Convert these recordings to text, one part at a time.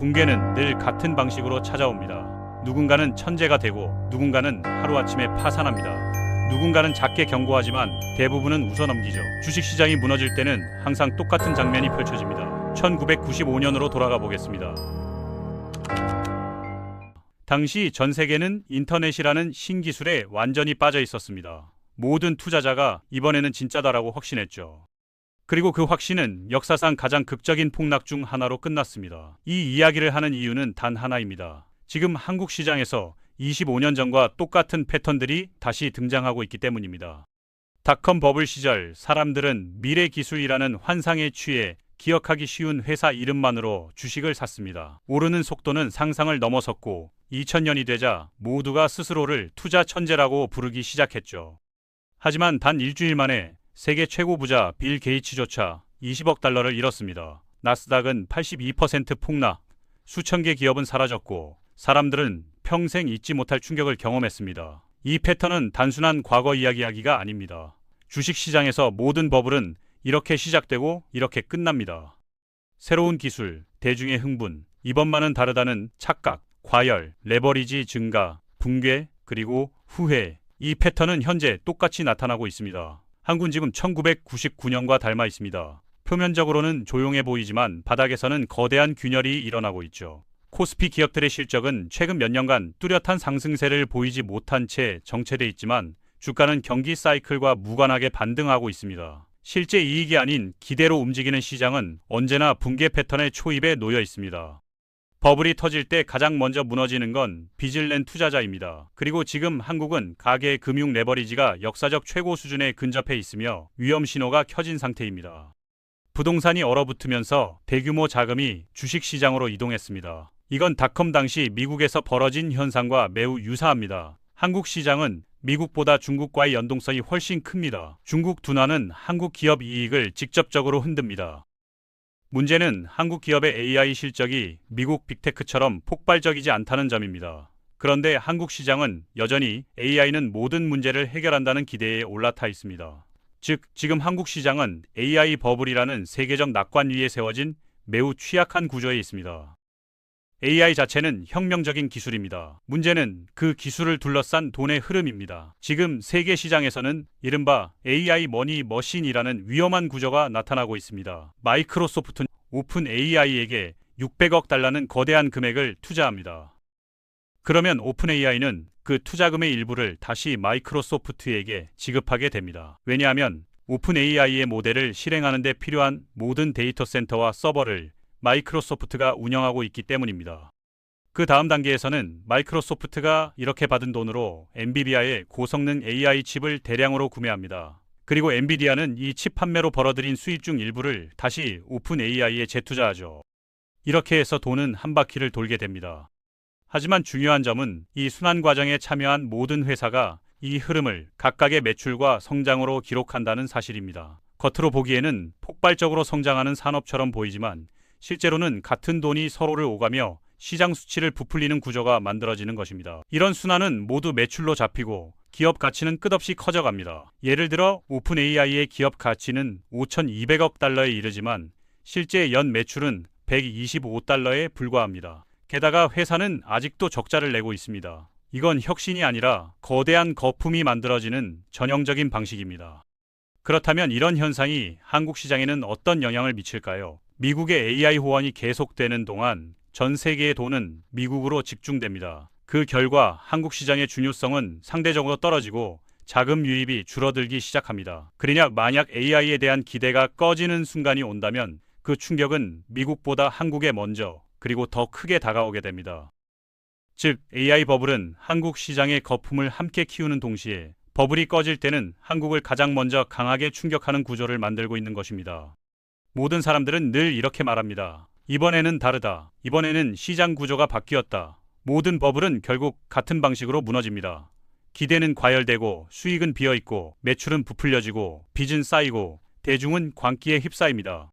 붕괴는 늘 같은 방식으로 찾아옵니다. 누군가는 천재가 되고 누군가는 하루아침에 파산합니다. 누군가는 작게 경고하지만 대부분은 웃어넘기죠. 주식시장이 무너질 때는 항상 똑같은 장면이 펼쳐집니다. 1995년으로 돌아가 보겠습니다. 당시 전 세계는 인터넷이라는 신기술에 완전히 빠져 있었습니다. 모든 투자자가 이번에는 진짜다라고 확신했죠. 그리고 그 확신은 역사상 가장 극적인 폭락 중 하나로 끝났습니다. 이 이야기를 하는 이유는 단 하나입니다. 지금 한국 시장에서 25년 전과 똑같은 패턴들이 다시 등장하고 있기 때문입니다. 닷컴 버블 시절 사람들은 미래 기술이라는 환상에 취해 기억하기 쉬운 회사 이름만으로 주식을 샀습니다. 오르는 속도는 상상을 넘어섰고 2000년이 되자 모두가 스스로를 투자 천재라고 부르기 시작했죠. 하지만 단 일주일 만에 세계 최고 부자 빌 게이츠조차 20억 달러를 잃었습니다. 나스닥은 82% 폭락, 수천 개 기업은 사라졌고 사람들은 평생 잊지 못할 충격을 경험했습니다. 이 패턴은 단순한 과거 이야기가 아닙니다. 주식시장에서 모든 버블은 이렇게 시작되고 이렇게 끝납니다. 새로운 기술, 대중의 흥분, 이번만은 다르다는 착각, 과열, 레버리지 증가, 붕괴, 그리고 후회. 이 패턴은 현재 똑같이 나타나고 있습니다. 한국은 지금 1999년과 닮아 있습니다. 표면적으로는 조용해 보이지만 바닥에서는 거대한 균열이 일어나고 있죠. 코스피 기업들의 실적은 최근 몇 년간 뚜렷한 상승세를 보이지 못한 채 정체돼 있지만 주가는 경기 사이클과 무관하게 반등하고 있습니다. 실제 이익이 아닌 기대로 움직이는 시장은 언제나 붕괴 패턴의 초입에 놓여 있습니다. 버블이 터질 때 가장 먼저 무너지는 건 빚을 낸 투자자입니다. 그리고 지금 한국은 가계 금융 레버리지가 역사적 최고 수준에 근접해 있으며 위험 신호가 켜진 상태입니다. 부동산이 얼어붙으면서 대규모 자금이 주식시장으로 이동했습니다. 이건 닷컴 당시 미국에서 벌어진 현상과 매우 유사합니다. 한국 시장은 미국보다 중국과의 연동성이 훨씬 큽니다. 중국 둔화는 한국 기업 이익을 직접적으로 흔듭니다. 문제는 한국 기업의 AI 실적이 미국 빅테크처럼 폭발적이지 않다는 점입니다. 그런데 한국 시장은 여전히 AI는 모든 문제를 해결한다는 기대에 올라타 있습니다. 즉, 지금 한국 시장은 AI 버블이라는 세계적 낙관 위에 세워진 매우 취약한 구조에 있습니다. AI 자체는 혁명적인 기술입니다. 문제는 그 기술을 둘러싼 돈의 흐름입니다. 지금 세계 시장에서는 이른바 AI 머니 머신이라는 위험한 구조가 나타나고 있습니다. 마이크로소프트는 오픈 AI에게 600억 달러는 거대한 금액을 투자합니다. 그러면 오픈 AI는 그 투자금의 일부를 다시 마이크로소프트에게 지급하게 됩니다. 왜냐하면 오픈 AI의 모델을 실행하는 데 필요한 모든 데이터 센터와 서버를 마이크로소프트가 운영하고 있기 때문입니다. 그 다음 단계에서는 마이크로소프트가 이렇게 받은 돈으로 엔비디아의 고성능 AI 칩을 대량으로 구매합니다. 그리고 엔비디아는 이 칩 판매로 벌어들인 수익 중 일부를 다시 오픈 AI에 재투자하죠. 이렇게 해서 돈은 한 바퀴를 돌게 됩니다. 하지만 중요한 점은 이 순환 과정에 참여한 모든 회사가 이 흐름을 각각의 매출과 성장으로 기록한다는 사실입니다. 겉으로 보기에는 폭발적으로 성장하는 산업처럼 보이지만 실제로는 같은 돈이 서로를 오가며 시장 수치를 부풀리는 구조가 만들어지는 것입니다. 이런 순환은 모두 매출로 잡히고 기업 가치는 끝없이 커져갑니다. 예를 들어 오픈 AI의 기업 가치는 5,200억 달러에 이르지만 실제 연 매출은 125달러에 불과합니다. 게다가 회사는 아직도 적자를 내고 있습니다. 이건 혁신이 아니라 거대한 거품이 만들어지는 전형적인 방식입니다. 그렇다면 이런 현상이 한국 시장에는 어떤 영향을 미칠까요? 미국의 AI 호환이 계속되는 동안 전 세계의 돈은 미국으로 집중됩니다. 그 결과 한국 시장의 중요성은 상대적으로 떨어지고 자금 유입이 줄어들기 시작합니다. 그러나 만약 AI에 대한 기대가 꺼지는 순간이 온다면 그 충격은 미국보다 한국에 먼저 그리고 더 크게 다가오게 됩니다. 즉, AI 버블은 한국 시장의 거품을 함께 키우는 동시에 버블이 꺼질 때는 한국을 가장 먼저 강하게 충격하는 구조를 만들고 있는 것입니다. 모든 사람들은 늘 이렇게 말합니다. 이번에는 다르다. 이번에는 시장 구조가 바뀌었다. 모든 버블은 결국 같은 방식으로 무너집니다. 기대는 과열되고 수익은 비어있고 매출은 부풀려지고 빚은 쌓이고 대중은 광기에 휩싸입니다.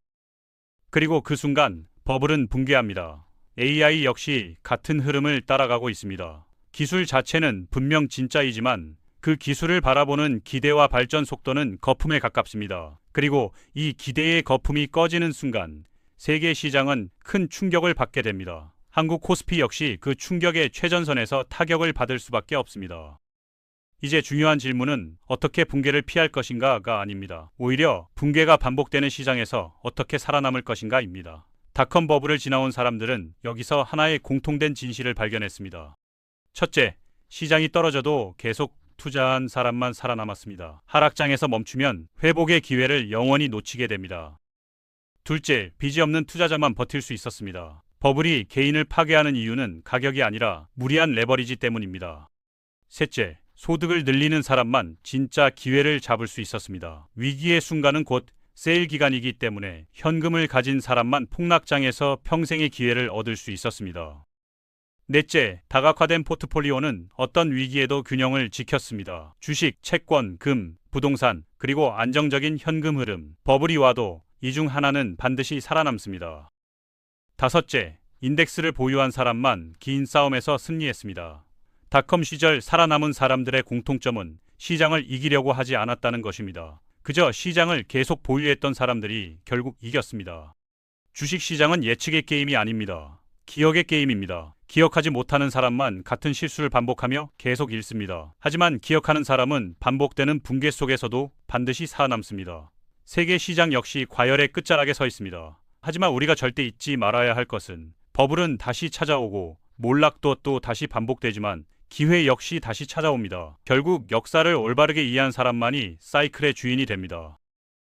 그리고 그 순간 버블은 붕괴합니다. AI 역시 같은 흐름을 따라가고 있습니다. 기술 자체는 분명 진짜이지만 그 기술을 바라보는 기대와 발전 속도는 거품에 가깝습니다. 그리고 이 기대의 거품이 꺼지는 순간 세계 시장은 큰 충격을 받게 됩니다. 한국 코스피 역시 그 충격의 최전선에서 타격을 받을 수밖에 없습니다. 이제 중요한 질문은 어떻게 붕괴를 피할 것인가가 아닙니다. 오히려 붕괴가 반복되는 시장에서 어떻게 살아남을 것인가입니다. 닷컴 버블을 지나온 사람들은 여기서 하나의 공통된 진실을 발견했습니다. 첫째, 시장이 떨어져도 계속 투자한 사람만 살아남았습니다. 하락장에서 멈추면 회복의 기회를 영원히 놓치게 됩니다. 둘째, 빚이 없는 투자자만 버틸 수 있었습니다. 버블이 개인을 파괴하는 이유는 가격이 아니라 무리한 레버리지 때문입니다. 셋째, 소득을 늘리는 사람만 진짜 기회를 잡을 수 있었습니다. 위기의 순간은 곧 세일 기간이기 때문에 현금을 가진 사람만 폭락장에서 평생의 기회를 얻을 수 있었습니다. 넷째, 다각화된 포트폴리오는 어떤 위기에도 균형을 지켰습니다. 주식, 채권, 금, 부동산, 그리고 안정적인 현금 흐름. 버블이 와도 이 중 하나는 반드시 살아남습니다. 다섯째, 인덱스를 보유한 사람만 긴 싸움에서 승리했습니다. 닷컴 시절 살아남은 사람들의 공통점은 시장을 이기려고 하지 않았다는 것입니다. 그저 시장을 계속 보유했던 사람들이 결국 이겼습니다. 주식시장은 예측의 게임이 아닙니다. 기억의 게임입니다. 기억하지 못하는 사람만 같은 실수를 반복하며 계속 잃습니다. 하지만 기억하는 사람은 반복되는 붕괴 속에서도 반드시 살아남습니다. 세계 시장 역시 과열의 끝자락에 서 있습니다. 하지만 우리가 절대 잊지 말아야 할 것은 버블은 다시 찾아오고 몰락도 또 다시 반복되지만 기회 역시 다시 찾아옵니다. 결국 역사를 올바르게 이해한 사람만이 사이클의 주인이 됩니다.